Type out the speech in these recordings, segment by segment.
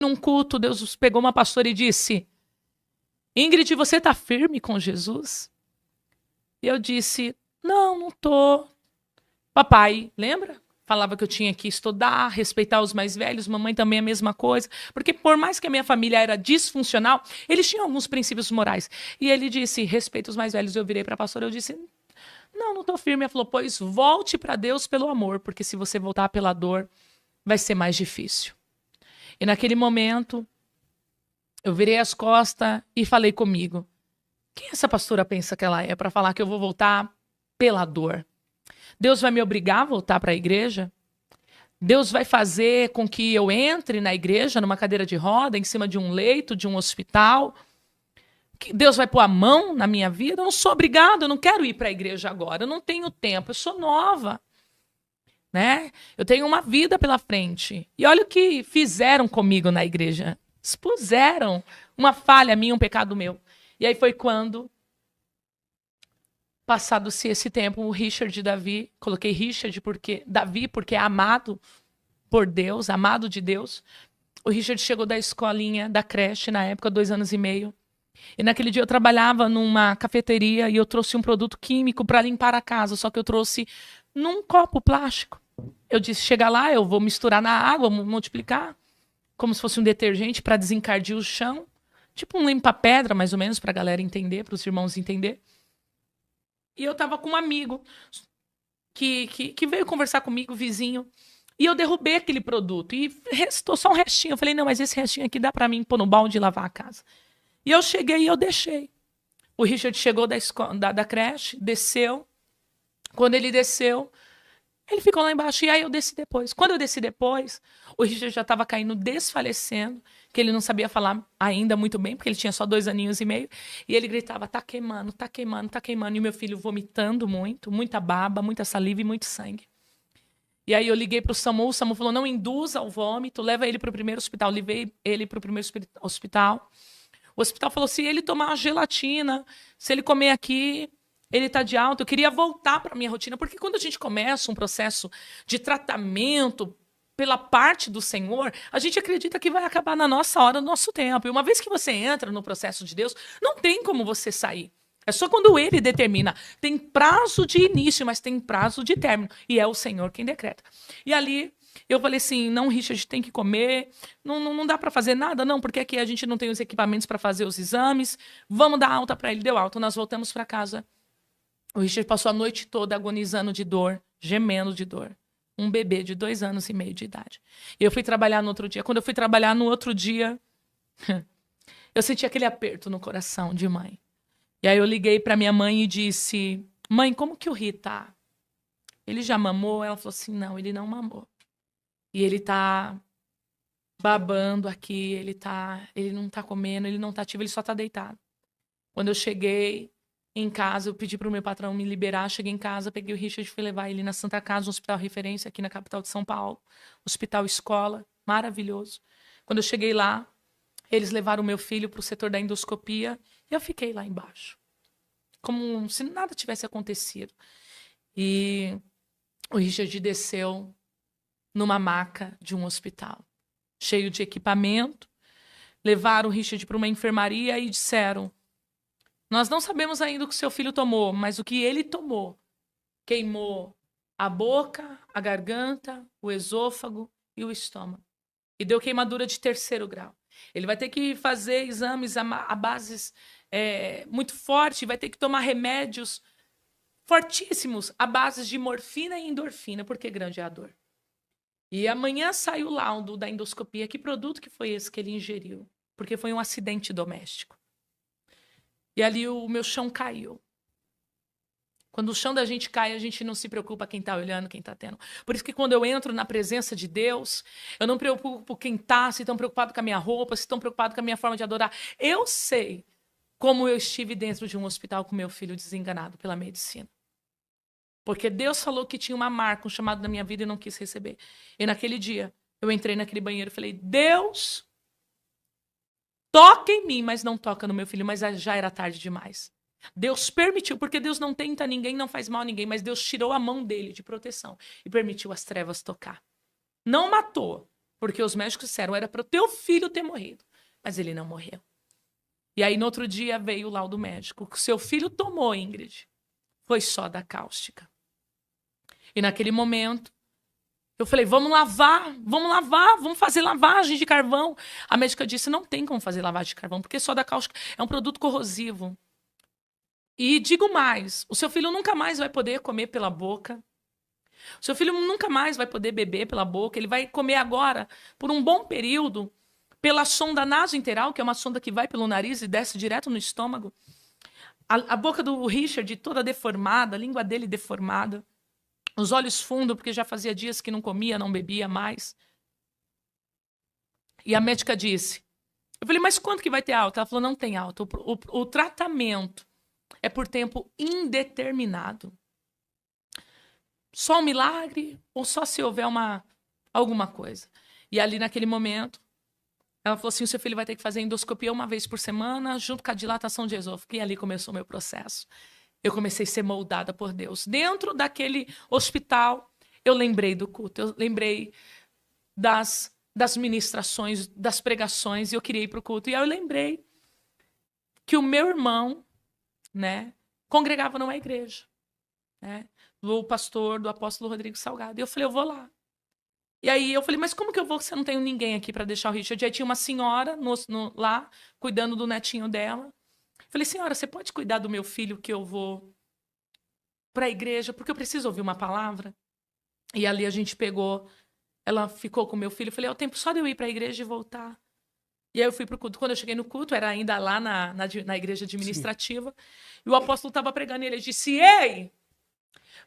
num culto, Deus pegou uma pastora e disse: Ingrid, você tá firme com Jesus? E eu disse: não, não tô. Papai, lembra? Falava que eu tinha que estudar, respeitar os mais velhos, mamãe também a mesma coisa. Porque por mais que a minha família era disfuncional, eles tinham alguns princípios morais. E ele disse: respeita os mais velhos. Eu virei para a pastora, eu disse: não, não tô firme. Ela falou: pois volte para Deus pelo amor, porque se você voltar pela dor, vai ser mais difícil. E naquele momento, eu virei as costas e falei comigo: quem essa pastora pensa que ela é para falar que eu vou voltar pela dor? Deus vai me obrigar a voltar para a igreja? Deus vai fazer com que eu entre na igreja numa cadeira de roda, em cima de um leito, de um hospital? Que Deus vai pôr a mão na minha vida? Eu não sou obrigada, eu não quero ir para a igreja agora, eu não tenho tempo, eu sou nova, né? Eu tenho uma vida pela frente. E olha o que fizeram comigo na igreja. Expuseram uma falha minha, um pecado meu. E aí foi quando, passado-se esse tempo, o Richard e Davi, coloquei Davi porque é amado por Deus, amado de Deus. O Richard chegou da escolinha, da creche, na época, 2 anos e meio. E naquele dia eu trabalhava numa cafeteria e eu trouxe um produto químico para limpar a casa, só que eu trouxe num copo plástico. Eu disse: chega lá, eu vou misturar na água, multiplicar, como se fosse um detergente para desencardir o chão. Tipo um limpa-pedra, mais ou menos, para a galera entender, para os irmãos entender. E eu tava com um amigo que veio conversar comigo, vizinho. E eu derrubei aquele produto. E restou só um restinho. Eu falei: não, mas esse restinho aqui dá para mim pôr no balde e lavar a casa. E eu cheguei e eu deixei. O Richard chegou da creche, desceu. Quando ele desceu, ele ficou lá embaixo. E aí eu desci depois. Quando eu desci depois, o Richard já estava caindo, desfalecendo, que ele não sabia falar ainda muito bem, porque ele tinha só 2 aninhos e meio. E ele gritava: tá queimando, tá queimando, tá queimando. E o meu filho vomitando muito, muita baba, muita saliva e muito sangue. E aí eu liguei pro SAMU, o SAMU falou: não induza ao vômito, leva ele pro primeiro hospital. Levei ele pro primeiro hospital. O hospital falou: se ele tomar uma gelatina, se ele comer aqui, ele tá de alta. Eu queria voltar para minha rotina, porque quando a gente começa um processo de tratamento pela parte do Senhor, a gente acredita que vai acabar na nossa hora, no nosso tempo. E uma vez que você entra no processo de Deus, não tem como você sair. É só quando ele determina. Tem prazo de início, mas tem prazo de término. E é o Senhor quem decreta. E ali eu falei assim: não, Richard, tem que comer. Não dá para fazer nada, não, porque aqui a gente não tem os equipamentos para fazer os exames. Vamos dar alta para ele. Deu alta. Nós voltamos para casa. O Richard passou a noite toda agonizando de dor, gemendo de dor. Um bebê de 2 anos e meio de idade. E eu fui trabalhar no outro dia. Quando eu fui trabalhar no outro dia, eu senti aquele aperto no coração de mãe. E aí eu liguei para minha mãe e disse: mãe, como que o Ri tá? Ele já mamou? Ela falou assim: não, ele não mamou. E ele tá babando aqui, ele não tá comendo, ele não tá ativo, ele só tá deitado. Quando eu cheguei em casa, eu pedi pro meu patrão me liberar, cheguei em casa, peguei o Richard e fui levar ele na Santa Casa, um hospital referência aqui na capital de São Paulo, hospital escola, maravilhoso. Quando eu cheguei lá, eles levaram o meu filho pro setor da endoscopia e eu fiquei lá embaixo, como se nada tivesse acontecido. E o Richard desceu numa maca de um hospital, cheio de equipamento. Levaram o Richard para uma enfermaria e disseram: nós não sabemos ainda o que seu filho tomou, mas o que ele tomou queimou a boca, a garganta, o esôfago e o estômago. E deu queimadura de 3º grau. Ele vai ter que fazer exames a bases muito fortes, vai ter que tomar remédios fortíssimos a bases de morfina e endorfina, porque grande é a dor. E amanhã sai o laudo da endoscopia. Que produto que foi esse que ele ingeriu? Porque foi um acidente doméstico. E ali o meu chão caiu. Quando o chão da gente cai, a gente não se preocupa quem está olhando, quem está tendo. Por isso que quando eu entro na presença de Deus, eu não preocupo quem está, se estão preocupados com a minha roupa, se estão preocupados com a minha forma de adorar. Eu sei como eu estive dentro de um hospital com meu filho desenganado pela medicina. Porque Deus falou que tinha uma marca, um chamado na minha vida e não quis receber. E naquele dia, eu entrei naquele banheiro e falei: Deus, toca em mim, mas não toca no meu filho. Mas já era tarde demais. Deus permitiu, porque Deus não tenta ninguém, não faz mal a ninguém, mas Deus tirou a mão dele de proteção e permitiu as trevas tocar. Não matou, Porque os médicos disseram, era para o teu filho ter morrido. Mas ele não morreu. E aí, no outro dia, veio o laudo médico. O que seu filho tomou, Ingrid, foi soda cáustica. E naquele momento, eu falei, vamos lavar, vamos fazer lavagem de carvão. A médica disse, não tem como fazer lavagem de carvão, porque soda cáustica é um produto corrosivo. E digo mais, o seu filho nunca mais vai poder comer pela boca. O seu filho nunca mais vai poder beber pela boca. Ele vai comer agora, por um bom período, pela sonda nasointeral, que é uma sonda que vai pelo nariz e desce direto no estômago. A boca do Richard toda deformada, a língua dele deformada. Os olhos fundos, porque já fazia dias que não comia, não bebia mais. E a médica disse, eu falei, mas quanto que vai ter alta? Ela falou, não tem alta. O tratamento é por tempo indeterminado. Só um milagre ou só se houver alguma coisa? E ali naquele momento, ela falou assim, o seu filho vai ter que fazer endoscopia uma vez por semana, junto com a dilatação de esôfago. E ali começou o meu processo. Eu comecei a ser moldada por Deus. Dentro daquele hospital, eu lembrei do culto, eu lembrei das ministrações, das pregações, e eu queria ir para o culto. E aí eu lembrei que o meu irmão, né, congregava numa igreja, né, do pastor, do apóstolo Rodrigo Salgado. E eu falei, eu vou lá. E aí eu falei, mas como que eu vou se eu não tenho ninguém aqui para deixar o Richard? E aí tinha uma senhora lá, cuidando do netinho dela. Falei, senhora, você pode cuidar do meu filho que eu vou para a igreja, porque eu preciso ouvir uma palavra? E ali a gente pegou, ela ficou com o meu filho. Eu falei, é o tempo só de eu ir para a igreja e voltar. E aí eu fui para o culto. Quando eu cheguei no culto, era ainda lá na igreja administrativa. Sim. E o apóstolo estava pregando e ele disse, ei,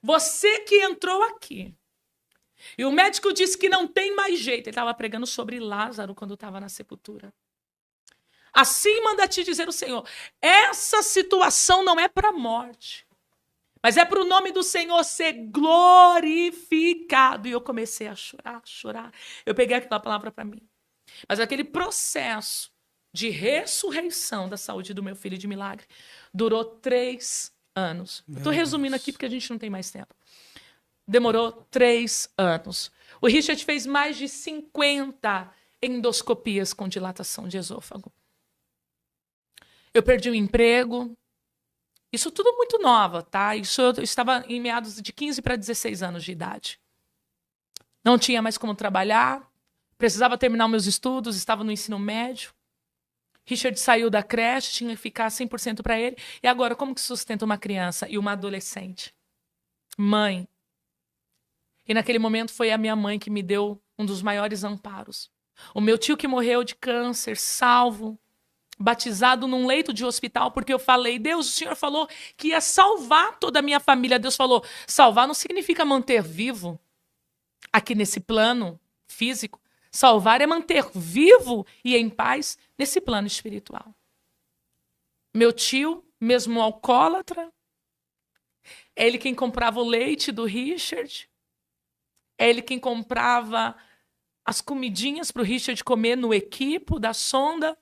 você que entrou aqui. E o médico disse que não tem mais jeito. Ele estava pregando sobre Lázaro quando estava na sepultura. Assim manda te dizer o Senhor, essa situação não é para a morte, mas é para o nome do Senhor ser glorificado. E eu comecei a chorar. Eu peguei aquela palavra para mim. Mas aquele processo de ressurreição da saúde do meu filho de milagre durou 3 anos. Estou resumindo aqui porque a gente não tem mais tempo. Demorou 3 anos. O Richard fez mais de 50 endoscopias com dilatação de esôfago. Eu perdi o emprego. Isso tudo muito nova, tá? Isso eu estava em meados de 15 para 16 anos de idade. Não tinha mais como trabalhar. Precisava terminar meus estudos, estava no ensino médio. Richard saiu da creche, tinha que ficar 100% para ele. E agora, como que sustenta uma criança e uma adolescente? Mãe. E naquele momento foi a minha mãe que me deu um dos maiores amparos. O meu tio que morreu de câncer, salvo, batizado num leito de hospital, porque eu falei, Deus, o Senhor falou que ia salvar toda a minha família. Deus falou, salvar não significa manter vivo aqui nesse plano físico. Salvar é manter vivo e em paz nesse plano espiritual. Meu tio, mesmo alcoólatra, é ele quem comprava o leite do Richard, é ele quem comprava as comidinhas para o Richard comer no equipo da sonda.